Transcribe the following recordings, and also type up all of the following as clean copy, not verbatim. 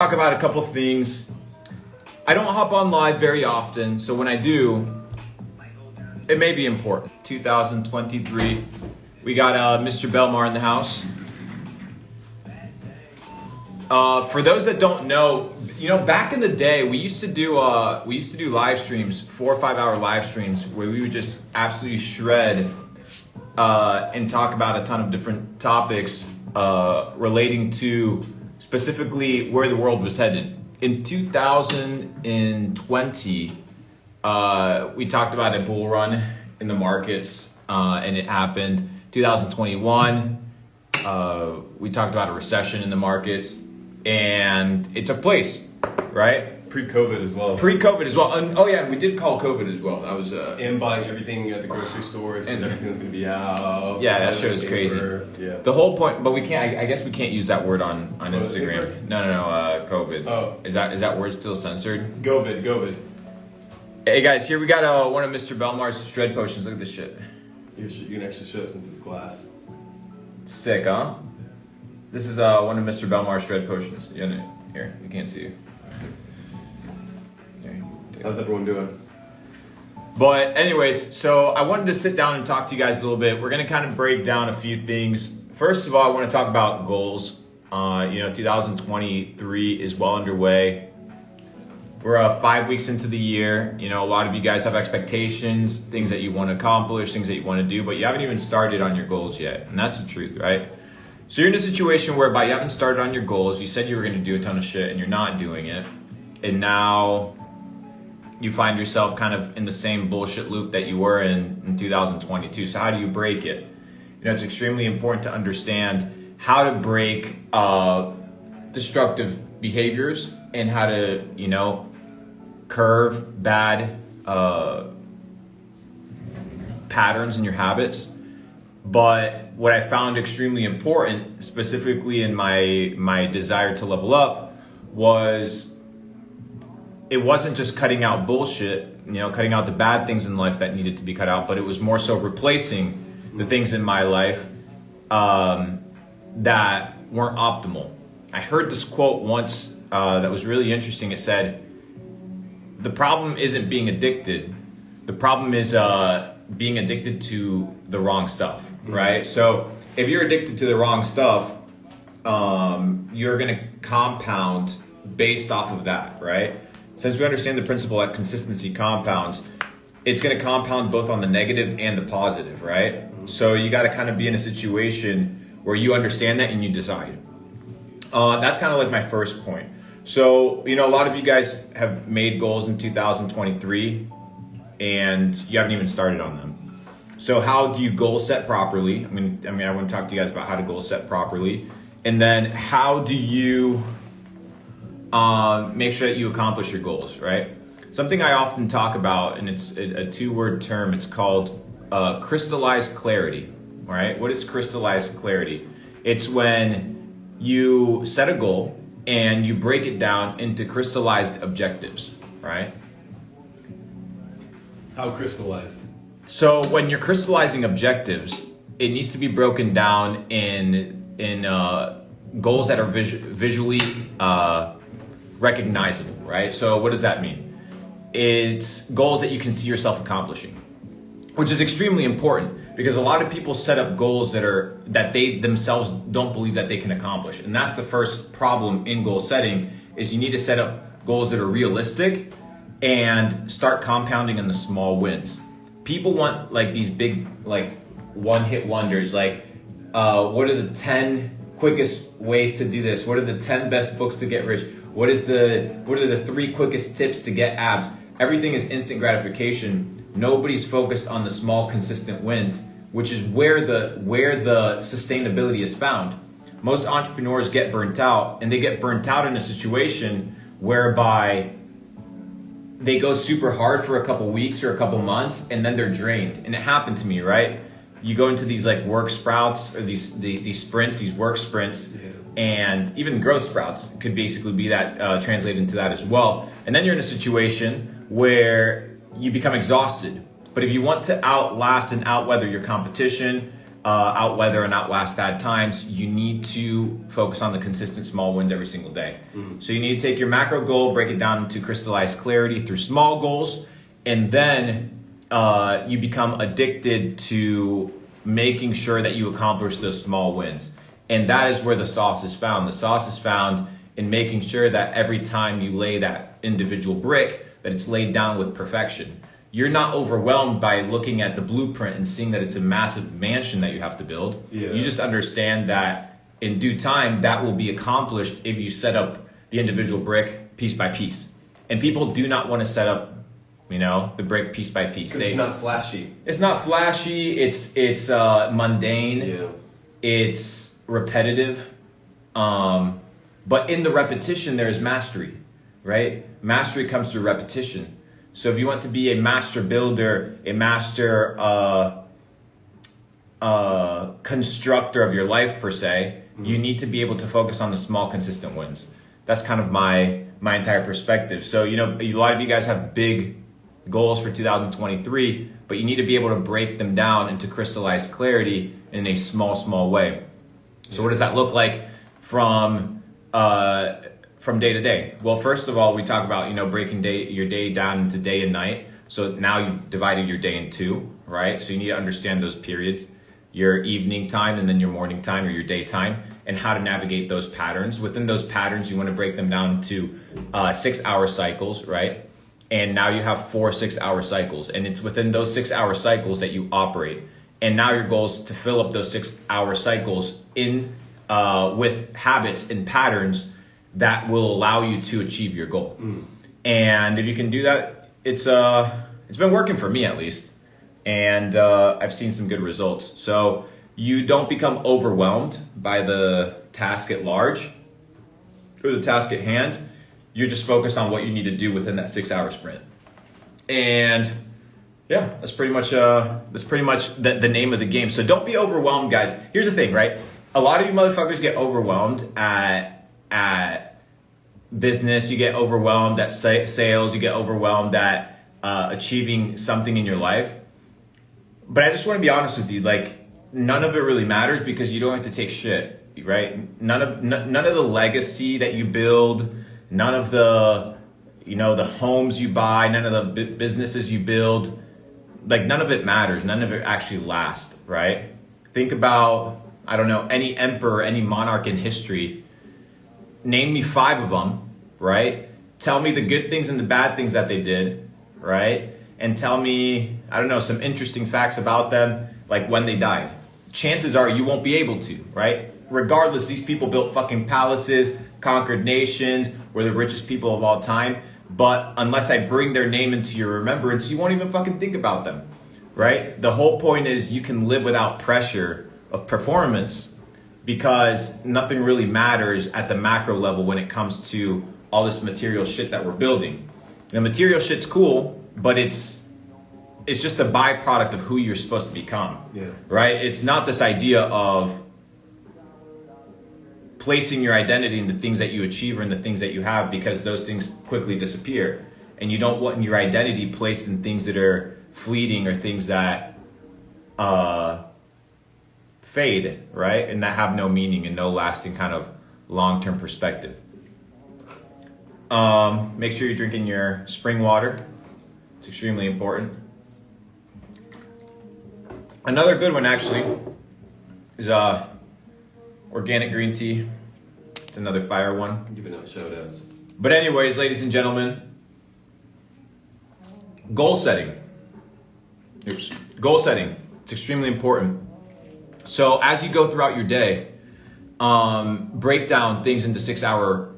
Talk about a couple things. I don't hop on live very often, so when I do, it may be important. 2023, we got Mr. Belmar in the house. For those that don't know, back in the day, we used to do live streams, 4 or 5 hour live streams, where we would just absolutely shred and talk about a ton of different topics relating to specifically where the world was headed. In 2020, we talked about a bull run in the markets, and it happened. 2021, we talked about a recession in the markets, and it took place, right? Pre-COVID as well. And, we did call COVID as well. That was and buying everything at the grocery stores because everything's going to be out. Yeah, that shit is crazy. Yeah. The whole point, but we can't. I guess we can't use that word on Instagram. Paper? No. COVID. Oh, is that word still censored? COVID. Hey guys, here we got one of Mr. Belmar's shred potions. Look at this shit. You can actually show it since it's glass. Sick, huh? This is one of Mr. Belmar's shred potions. Here, you can't see you. How's everyone doing? But anyways, so I wanted to sit down and talk to you guys a little bit. We're going to kind of break down a few things. First of all, I want to talk about goals. 2023 is well underway. We're 5 weeks into the year. A lot of you guys have expectations, things that you want to accomplish, things that you want to do, but you haven't even started on your goals yet. And that's the truth, right? So you're in a situation whereby you haven't started on your goals. You said you were going to do a ton of shit and you're not doing it. And now you find yourself kind of in the same bullshit loop that you were in 2022. So how do you break it? It's extremely important to understand how to break destructive behaviors and how to, curve bad patterns in your habits. But what I found extremely important, specifically in my desire to level up, was it wasn't just cutting out bullshit, cutting out the bad things in life that needed to be cut out, but it was more so replacing the things in my life that weren't optimal. I heard this quote once that was really interesting. It said, the problem isn't being addicted. The problem is being addicted to the wrong stuff, right? So if you're addicted to the wrong stuff, you're going to compound based off of that, right? Since we understand the principle that consistency compounds, it's going to compound both on the negative and the positive, right? So you got to kind of be in a situation where you understand that and you decide. That's kind of like my first point. So, a lot of you guys have made goals in 2023 and you haven't even started on them. So how do you goal set properly? I want to talk to you guys about how to goal set properly. And then how do you make sure that you accomplish your goals, right? Something I often talk about, and it's a 2-word term, it's called crystallized clarity, right? What is crystallized clarity? It's when you set a goal and you break it down into crystallized objectives, right? How crystallized? So when you're crystallizing objectives, it needs to be broken down in goals that are visually recognizable, right? So what does that mean? It's goals that you can see yourself accomplishing, which is extremely important because a lot of people set up goals that they themselves don't believe that they can accomplish. And that's the first problem in goal setting, is you need to set up goals that are realistic and start compounding in the small wins. People want like these big, like one-hit wonders, like what are the 10 quickest ways to do this? What are the 10 best books to get rich? What are the 3 quickest tips to get abs? Everything is instant gratification. Nobody's focused on the small, consistent wins, which is where the sustainability is found. Most entrepreneurs get burnt out, and they get burnt out in a situation whereby they go super hard for a couple weeks or a couple months, and then they're drained. And it happened to me, right? You go into these like work sprouts or these sprints, these work sprints, and even growth sprouts could basically be that translated into that as well. And then you're in a situation where you become exhausted. But if you want to outlast and outweather your competition, outweather and outlast bad times, you need to focus on the consistent small wins every single day. So you need to take your macro goal, break it down into crystallized clarity through small goals, and then you become addicted to making sure that you accomplish those small wins. And that is where the sauce is found. The sauce is found in making sure that every time you lay that individual brick, that it's laid down with perfection. You're not overwhelmed by looking at the blueprint and seeing that it's a massive mansion that you have to build. Yeah. You just understand that in due time, that will be accomplished if you set up the individual brick piece by piece. And people do not want to set up, the brick piece by piece. It's not flashy. It's not flashy. It's mundane. Yeah. It's repetitive. But in the repetition, there is mastery, right? Mastery comes through repetition. So if you want to be a master builder, a master constructor of your life per se, you need to be able to focus on the small, consistent wins. That's kind of my entire perspective. So, a lot of you guys have big goals for 2023, but you need to be able to break them down into crystallized clarity in a small way. So what does that look like from day to day? Well, first of all, we talk about, breaking your day down into day and night. So now you've divided your day in two, right? So you need to understand those periods, your evening time and then your morning time or your daytime, and how to navigate those patterns. Within those patterns, you want to break them down to 6-hour cycles, right? And now you have 4 6-hour cycles, and it's within those 6-hour cycles that you operate. And now your goal is to fill up those 6-hour cycles in with habits and patterns that will allow you to achieve your goal. And if you can do that, it's been working for me at least, and I've seen some good results. So you don't become overwhelmed by the task at large or the task at hand. You're just focused on what you need to do within that 6-hour sprint. And yeah, that's pretty much the name of the game. So don't be overwhelmed, guys. Here's the thing, right? A lot of you motherfuckers get overwhelmed at business. You get overwhelmed at sales. You get overwhelmed at achieving something in your life. But I just want to be honest with you. None of it really matters because you don't have to take shit, right? None of the legacy that you build, none of the the homes you buy, none of the businesses you build, none of it matters. None of it actually lasts, right? Think about, I don't know, any emperor, any monarch in history. Name me 5 of them, right? Tell me the good things and the bad things that they did, right? And tell me, I don't know, some interesting facts about them, like when they died. Chances are you won't be able to, right? Regardless, these people built fucking palaces, conquered nations, were the richest people of all time. But unless I bring their name into your remembrance, you won't even fucking think about them, right? The whole point is you can live without pressure of performance because nothing really matters at the macro level when it comes to all this material shit that we're building. The material shit's cool, but it's just a byproduct of who you're supposed to become, right? It's not this idea of placing your identity in the things that you achieve or in the things that you have, because those things quickly disappear. And you don't want your identity placed in things that are fleeting or things that fade, right? And that have no meaning and no lasting kind of long-term perspective. Make sure you're drinking your spring water. It's extremely important. Another good one actually is organic green tea. It's another fire one. Giving out shout outs. But anyways, ladies and gentlemen, goal setting. Goal setting. It's extremely important. So as you go throughout your day, break down things into 6-hour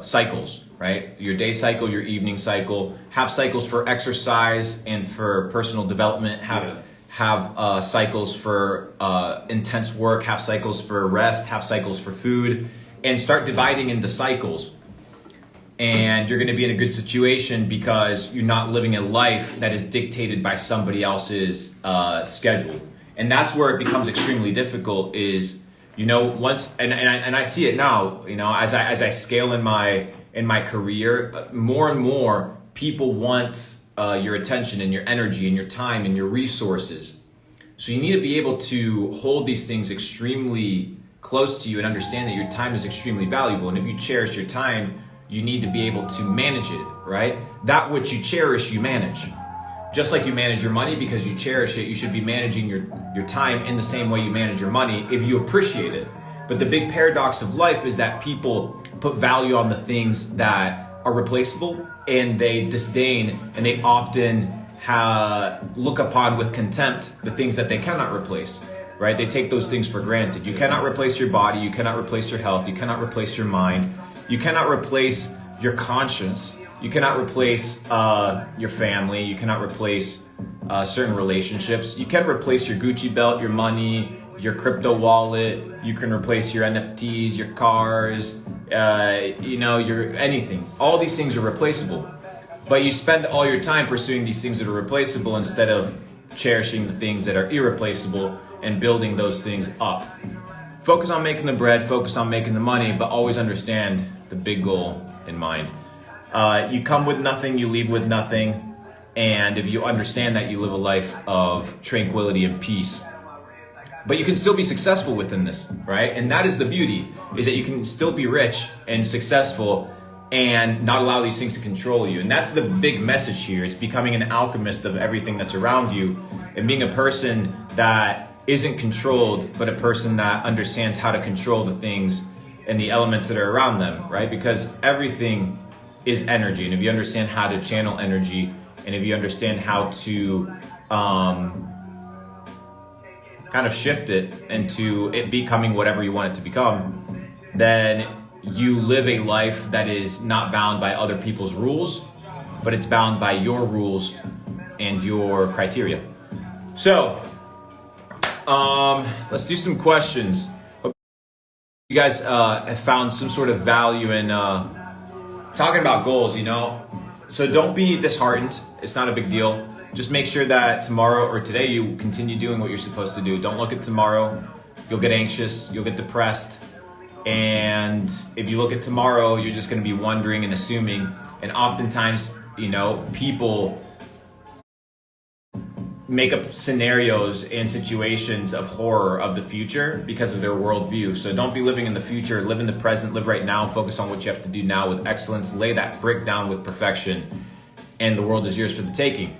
cycles, right? Your day cycle, your evening cycle. Have cycles for exercise and for personal development. Have cycles for intense work, have cycles for rest, have cycles for food, and start dividing into cycles. And you're going to be in a good situation because you're not living a life that is dictated by somebody else's schedule. And that's where it becomes extremely difficult is, once, and I see it now, as I scale in my career, more and more people want your attention and your energy and your time and your resources, So you need to be able to hold these things extremely close to you and understand that your time is extremely valuable. And if you cherish your time, you need to be able to manage it, right? That which you cherish, you manage. Just like you manage your money because you cherish it, you should be managing your time in the same way you manage your money if you appreciate it. But the big paradox of life is that people put value on the things that are replaceable, and they disdain and they often look upon with contempt the things that they cannot replace, right? They take those things for granted. You cannot replace your body, you cannot replace your health, you cannot replace your mind, you cannot replace your conscience, you cannot replace your family, you cannot replace certain relationships. You can replace your Gucci belt, your money, your crypto wallet, you can replace your NFTs, your cars, your anything. All these things are replaceable. But you spend all your time pursuing these things that are replaceable instead of cherishing the things that are irreplaceable and building those things up. Focus on making the bread, focus on making the money, but always understand the big goal in mind. You come with nothing, you leave with nothing. And if you understand that, you live a life of tranquility and peace. But you can still be successful within this, right? And that is the beauty, is that you can still be rich and successful and not allow these things to control you. And that's the big message here. It's becoming an alchemist of everything that's around you and being a person that isn't controlled, but a person that understands how to control the things and the elements that are around them, right? Because everything is energy. And if you understand how to channel energy, and if you understand how to kind of shift it into it becoming whatever you want it to become, then you live a life that is not bound by other people's rules, but it's bound by your rules and your criteria. So, let's do some questions. Hope you guys have found some sort of value in talking about goals, So don't be disheartened. It's not a big deal. Just make sure that tomorrow or today you continue doing what you're supposed to do. Don't look at tomorrow. You'll get anxious, you'll get depressed. And if you look at tomorrow, you're just going to be wondering and assuming. And oftentimes, people make up scenarios and situations of horror of the future because of their worldview. So don't be living in the future, live in the present, live right now, focus on what you have to do now with excellence, lay that brick down with perfection, and the world is yours for the taking.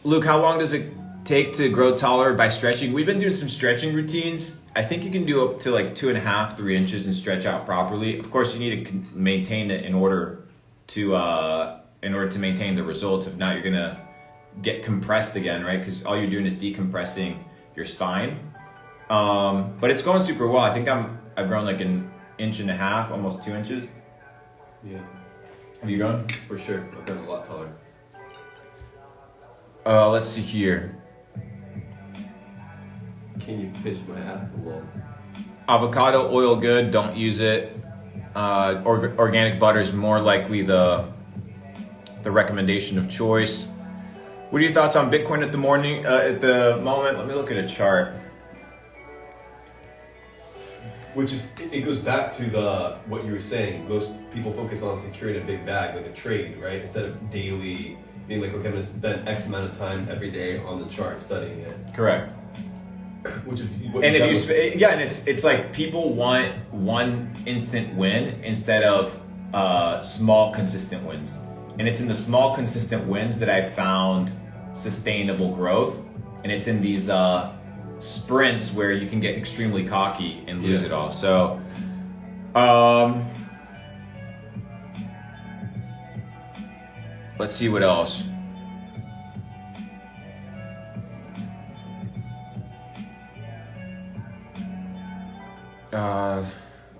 Luke, how long does it take to grow taller by stretching? We've been doing some stretching routines. I think you can do up to like 2.5, 3 inches and stretch out properly. Of course, you need to maintain it in order to maintain the results. If not, you're gonna get compressed again, right? Because all you're doing is decompressing your spine. But it's going super well. I think I've grown like 1.5 inches, almost 2 inches. Yeah. Have you grown? For sure. I've gotten a lot taller. Let's see here. Can you pitch my app a little? Avocado oil good, don't use it. Organic butter is more likely the recommendation of choice. What are your thoughts on Bitcoin at the moment? Let me look at a chart. Which it goes back to what you were saying. Most people focus on securing a big bag, like a trade, right? Instead of daily being like, okay, I'm gonna spend X amount of time every day on the chart studying it. Correct. Which is what and it's like people want one instant win instead of small consistent wins. And it's in the small consistent wins that I found sustainable growth. And it's in these sprints where you can get extremely cocky and lose it all. So let's see what else. All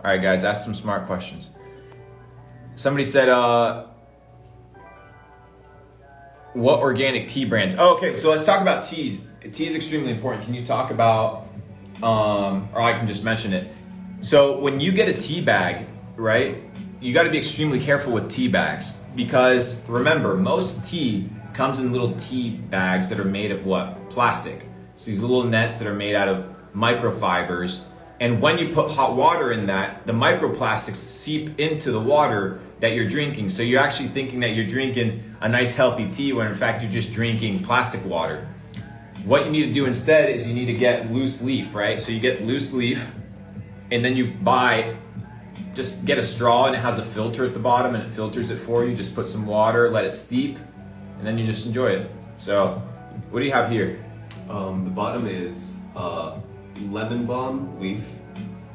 right, guys, ask some smart questions. Somebody said, what organic tea brands? Oh, okay, so let's talk about teas. Tea is extremely important. Can you talk about, or I can just mention it. So when you get a tea bag, right, you got to be extremely careful with tea bags because remember, most tea comes in little tea bags that are made of what? Plastic. So these little nets that are made out of microfibers. And when you put hot water in that, the microplastics seep into the water that you're drinking. So you're actually thinking that you're drinking a nice healthy tea when in fact you're just drinking plastic water. What you need to do instead is you need to get loose leaf, right? So you get loose leaf, and then you just get a straw, and it has a filter at the bottom, and it filters it for you. Just put some water, let it steep, and then you just enjoy it. So, what do you have here? The bottom is lemon balm leaf,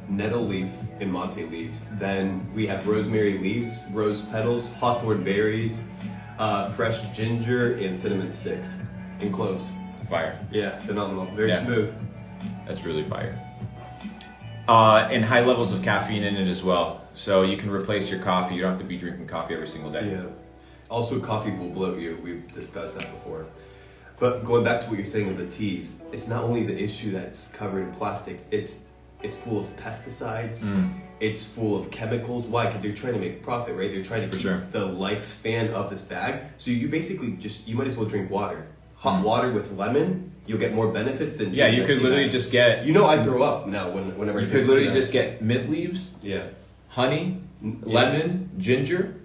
nettle leaf, and mate leaves. Then we have rosemary leaves, rose petals, hawthorn berries, fresh ginger, and cinnamon sticks, and cloves. Fire. Yeah, phenomenal. Very smooth. That's really fire. And high levels of caffeine in it as well. So you can replace your coffee. You don't have to be drinking coffee every single day. Yeah. Also, coffee will bloat you. We've discussed that before. But going back to what you're saying of the teas, it's not only the issue that's covered in plastics, it's full of pesticides, it's full of chemicals. Why? Because they're trying to make profit, right? They're trying to keep the lifespan of this bag. So you basically you might as well drink water. Hot water with lemon, you'll get more benefits than you could literally just get. I throw up now whenever you could literally just get mint leaves, honey, lemon, ginger,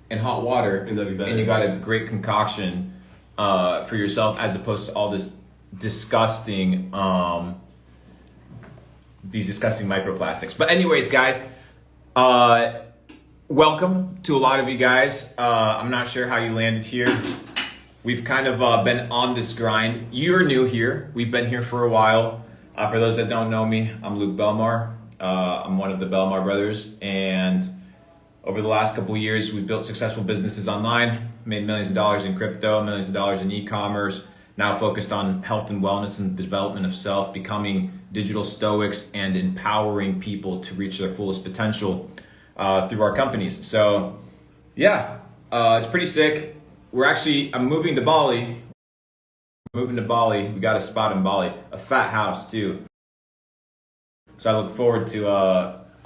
and hot water, and that'd be better. And you got a great concoction for yourself, as opposed to all this disgusting, these disgusting microplastics. But anyways, guys, welcome to a lot of you guys. I'm not sure how you landed here. We've kind of been on this grind. You're new here. We've been here for a while. For those that don't know me, I'm Luke Belmar. I'm one of the Belmar brothers. And over the last couple of years, we've built successful businesses online, made millions of dollars in crypto, millions of dollars in e-commerce, now focused on health and wellness and the development of self, becoming digital stoics and empowering people to reach their fullest potential through our companies. So yeah, it's pretty sick. I'm moving to Bali. Moving to Bali. We got a spot in Bali, a fat house too. So I look forward to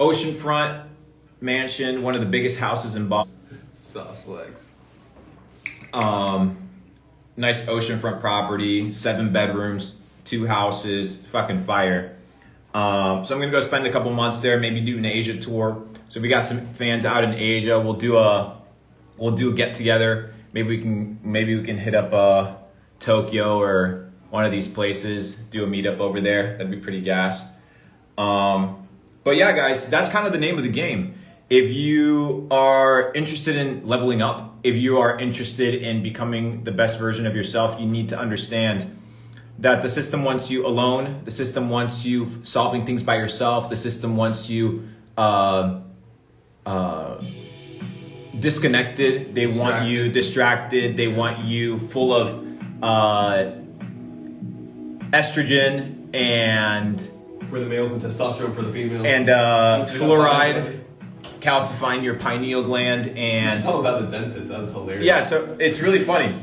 oceanfront mansion, one of the biggest houses in Bali. Stop flex. Nice oceanfront property, 7 bedrooms, 2 houses, fucking fire. So I'm gonna go spend a couple months there, maybe do an Asia tour. So we got some fans out in Asia. We'll do a get together. Maybe we can hit up Tokyo or one of these places, do a meetup over there. That'd be pretty gas. But yeah, guys, that's kind of the name of the game. If you are interested in leveling up, if you are interested in becoming the best version of yourself, you need to understand that the system wants you alone. The system wants you solving things by yourself. The system wants you disconnected. They want you distracted. They want you full of estrogen and for the males and testosterone for the females and fluoride calcifying your pineal gland. And talk about the dentist. That was hilarious. Yeah, so it's really funny.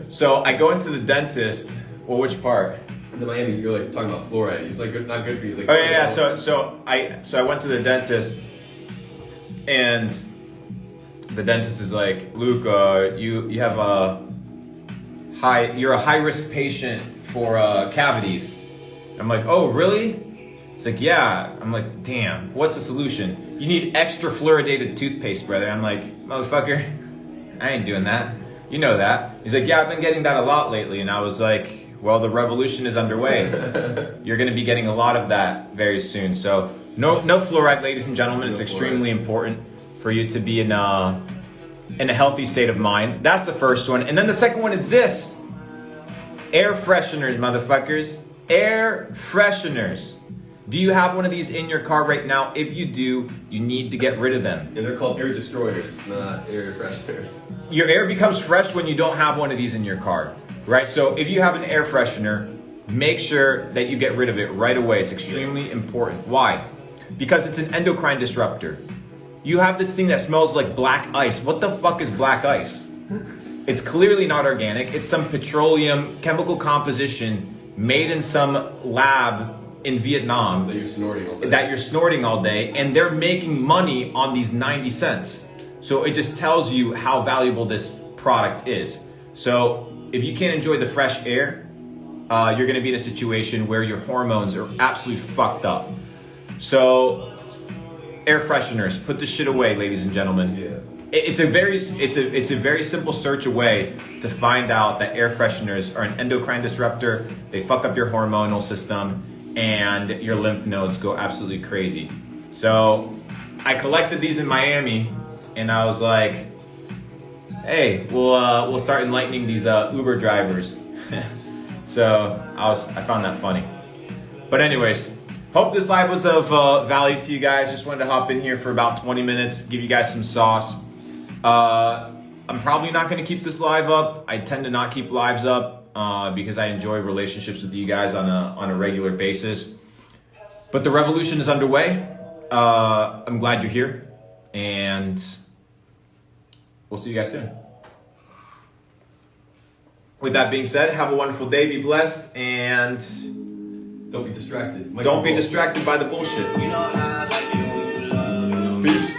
So I go into the dentist. Well, which part? In Miami, you're like talking about fluoride. He's like, not good for you. Like, oh yeah. So I went to the dentist, and the dentist is like, Luke, you have you're a high risk patient for cavities. I'm like, oh really? He's like, yeah. I'm like, damn. What's the solution? You need extra fluoridated toothpaste, brother. I'm like, motherfucker, I ain't doing that. You know that. He's like, yeah, I've been getting that a lot lately. And I was like, well, the revolution is underway. You're going to be getting a lot of that very soon. So no fluoride, ladies and gentlemen. It's extremely important for you to be in a healthy state of mind. That's the first one. And then the second one is this. Air fresheners, motherfuckers. Air fresheners. Do you have one of these in your car right now? If you do, you need to get rid of them. And they're called air destroyers, not air fresheners. Your air becomes fresh when you don't have one of these in your car, right? So if you have an air freshener, make sure that you get rid of it right away. It's extremely important. Why? Because it's an endocrine disruptor. You have this thing that smells like black ice. What the fuck is black ice? It's clearly not organic. It's some petroleum chemical composition made in some lab in Vietnam that you're snorting all day, and they're making money on these 90 cents. So it just tells you how valuable this product is. So if you can't enjoy the fresh air, you're gonna be in a situation where your hormones are absolutely fucked up. So air fresheners, put this shit away, ladies and gentlemen. Yeah. it's a very simple search away to find out that air fresheners are an endocrine disruptor. They fuck up your hormonal system and your lymph nodes go absolutely crazy. So I collected these in Miami and I was like, hey, we'll start enlightening these Uber drivers. So I found that funny. But anyways, hope this live was of value to you guys. Just wanted to hop in here for about 20 minutes, give you guys some sauce. I'm probably not going to keep this live up. I tend to not keep lives up because I enjoy relationships with you guys on a regular basis. But the revolution is underway. I'm glad you're here, and we'll see you guys soon. With that being said, have a wonderful day, be blessed, and don't be distracted. Don't be distracted by the bullshit. Peace.